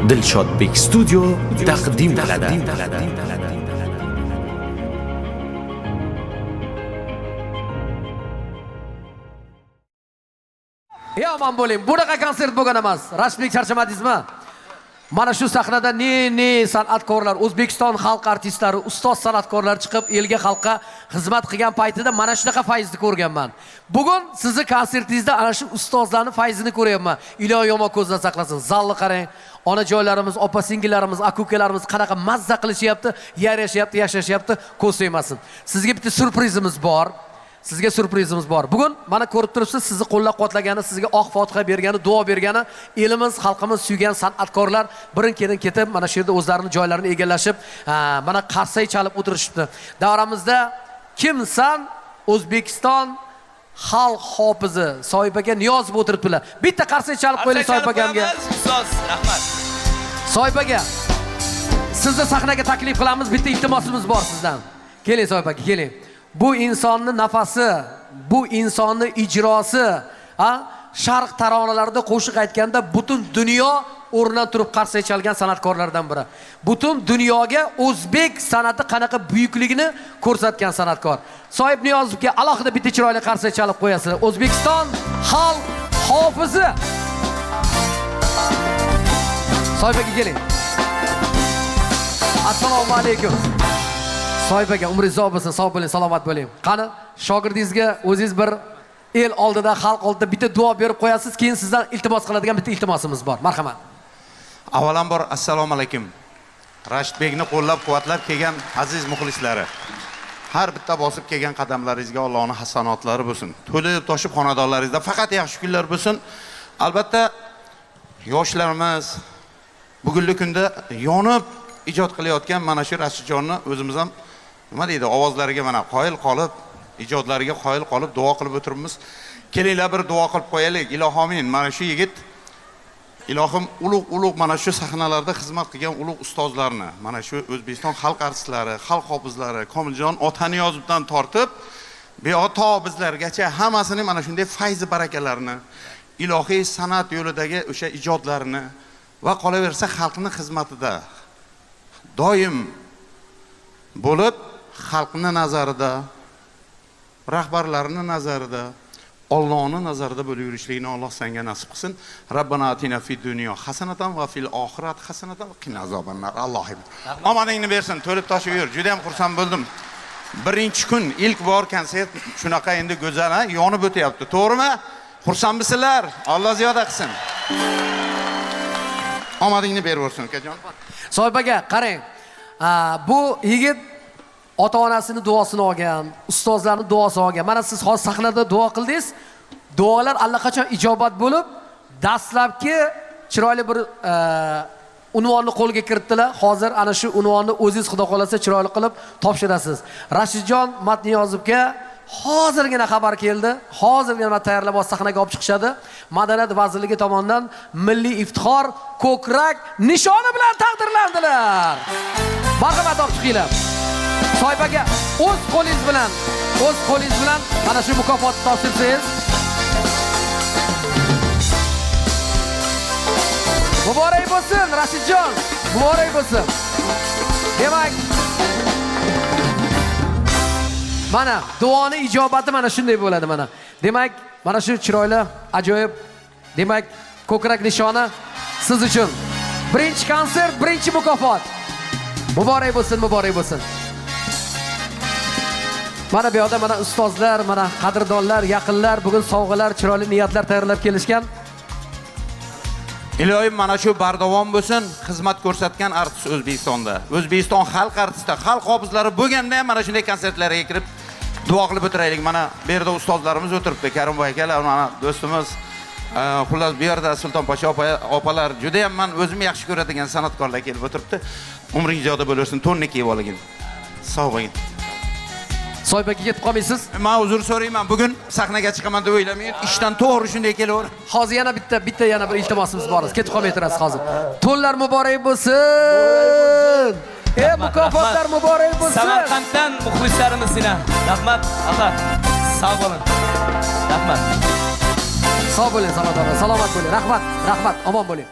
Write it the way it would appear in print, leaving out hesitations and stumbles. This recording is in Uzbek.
Dilshodbek Studio taqdim qiladi. Aman bo'ling. Bunaqa konsert bo'lgan emas. Rashbek charchamadingizmi? Mana shu sahnada ne san'atkorlar, O'zbekiston xalq artistlari, ustoz san'atkorlar chiqib, elga, xalqqa xizmat qilgan paytida mana shunaqa fayzni ko'rganman. Bugun sizni konsertingizda ana shu ustozlarning fayzini ko'ryapman. Iloh yomon ko'zdan saqlasin. Zalni qarang. Onajoylarimiz, opa-singillarimiz, aka-ukalarimiz qanaqa mazza qilishyapti, yarashyapti, yashashyapti, ko'z tegmasin. Sizga bitta surprizimiz bor. Sizga surprizimiz bor. Bugun mana ko'rib turibsiz, sizni qo'llab-quvvatlagani, sizga oq fotiha bergani, duo bergani elimiz, xalqimiz suygan san'atkorlar birin-ketin ketib, mana shu yerda o'zlarining joylarini egallashib, mana qarsay chalib o'tirishibdi. Davramizda kimsan O'zbekiston xalq hofizi Soybaga Niyozov o'tiribdilar. Bitta qarsay chalib qo'ying Soybagamga. Ustoz, rahmat. Soybaga sizni sahnaga taklif qilamiz. Bitta iltimosimiz bor sizdan. Keling Soybaga, keling. Bu insonning nafasi, bu insonning ijrosi, sharq taronalarida qo'shiq aytganda butun dunyo o'rnidan turib qarsak chalgan san'atkorlardan biri. Butun dunyoga o'zbek san'ati qanaqa buyukligini ko'rsatgan san'atkor. Soyib Niyozovga alohida bitta chiroyli qarsak chalib qo'yasizlar. O'zbekiston xalq hofizi. Soyibga keling. Assalomu alaykum. Soybaga umringiz uzoq bo'lsin, sog' bo'ling, salomat bo'ling. Qani, shogirdingizga o'zingiz bir el oldida, xalq oldida bitta duo berib qo'yasiz, keyin sizdan iltimos qiladigan bitta iltimosimiz bor. Marhamat. Avvalambor assalomu alaykum. Rashidbekni qo'llab-quvvatlab kelgan aziz muxlislari. Har bitta bosib kelgan qadamlaringizga Allohning hasanotlari bo'lsin. To'lib toshib xonadonlaringizda faqat yaxshi kunlar bo'lsin. Albatta yoshlarimiz bugungi kunda yonib ijod qilayotgan mana shu Rashidjonni o'zimiz ham nima deydi, ovozlariga mana qoyil qolib, ijodlariga qoyil qolib duo qilib o'tiribmiz. Kelinglar bir duo qilib qo'yaylik. Ilohomin, mana shu yigit ilohim ulug' mana shu sahnalarda xizmat qilgan ulug' ustozlarni, mana shu O'zbekiston xalq artistlari, xalq hofizlari, Komiljon Otaniyozovdan tortib, beoto bizlargacha hammasining mana shunday fayzi barakalarini, ilohiy san'at yo'lidagi o'sha ijodlarini va qolaversa xalqning xizmatida doim bo'lib, xalqning nazarida, rahbarlarining nazarida, Allohning nazarida bo'lib yurishligini Alloh senga nasib qilsin. Rabbana atina fid dunyo hasanatan va fil oxirat hasanatan va qina azobannar. Allohim omoningni bersin, to'lib toshib yur. Juda ham xursand bo'ldim. Birinchi kun ilk bor konsert shunaqa endi go'zal, yonib o'tyapti. To'g'rimi? Xursandmisizlar? Alloh ziyoda qilsin. Omadingni berib o'rsin, ukajon. Soybaga qarang. Bu yigit ota-onasining duosini olgan, ustozlarning duosini olgan. Mana siz hozir sahnada duo qildingiz. Duolar allaqachon ijobat bo'lib, dastlabki chiroyli bir unvonni qo'lga kiritdilar. Hozir ana shu unvonni o'zingiz xudo xolasa chiroyli qilib topshirasiz. Rashidjon Matniyozovga hozirgina xabar keldi. Hozirgina tayyorlab sahnaga olib chiqishadi. Madaniyat vazirligi tomonidan milliy iftixor ko'krak nishoni bilan taqdirlandilar. Marhamat olib chiqinglar. Soybaga o'z qo'lingiz bilan mana shu mukofotni topshirsangiz. Muborak bo'lsin Rashidjon, muborak bo'lsin. Demak, mana duoni ijobati mana shunday bo'ladi mana. Demak, mana shu chiroyli, ajoyib, demak, ko'krak nishoni siz uchun. Birinchi konsert, birinchi mukofot. Muborak bo'lsin, muborak bo'lsin. Mana bu yerda mana ustozlar, mana qadrdonlar, yaqinlar bugun sovg'alar, chiroyli niyatlar tayyorlab kelishgan. Ilohim mana shu bardavom bo'lsin, xizmat ko'rsatgan artist O'zbekistonda. O'zbekiston xalq artisti, xalq hofizlari bo'lganda ham mana shunday konsertlarga kirib duo qilib o'tiraylik. Mana bu yerda ustozlarimiz o'tiribdi, Karimboy akalar, mana do'stimiz, xullas bu yerda Sultonposhsho opalar, juda ham men o'zim yaxshi ko'radigan san'atkorlar kelib o'tiribdi. Umringiz ziyoda bo'lsin, to'nni kiyib olgin. Sog' bo'ling. Soybaga ketib qolmaysiz? Men uzr so'rayman. Bugun sahnaga chiqaman deb o'ylamang. Ishdan to'g'ri shunday kelaver. Hozir yana yana bir iltimosimiz bor. Ketib qolmay turasiz hozir. To'nlar muborak bo'lsin. Mukofotlar muborak bo'lsin. Samarqanddan muxlislarimiz sizlar. Rahmat, aka. Sog' bo'ling. Rahmat. Sog' bo'ling, salomat bo'ling. Rahmat, omon bo'ling.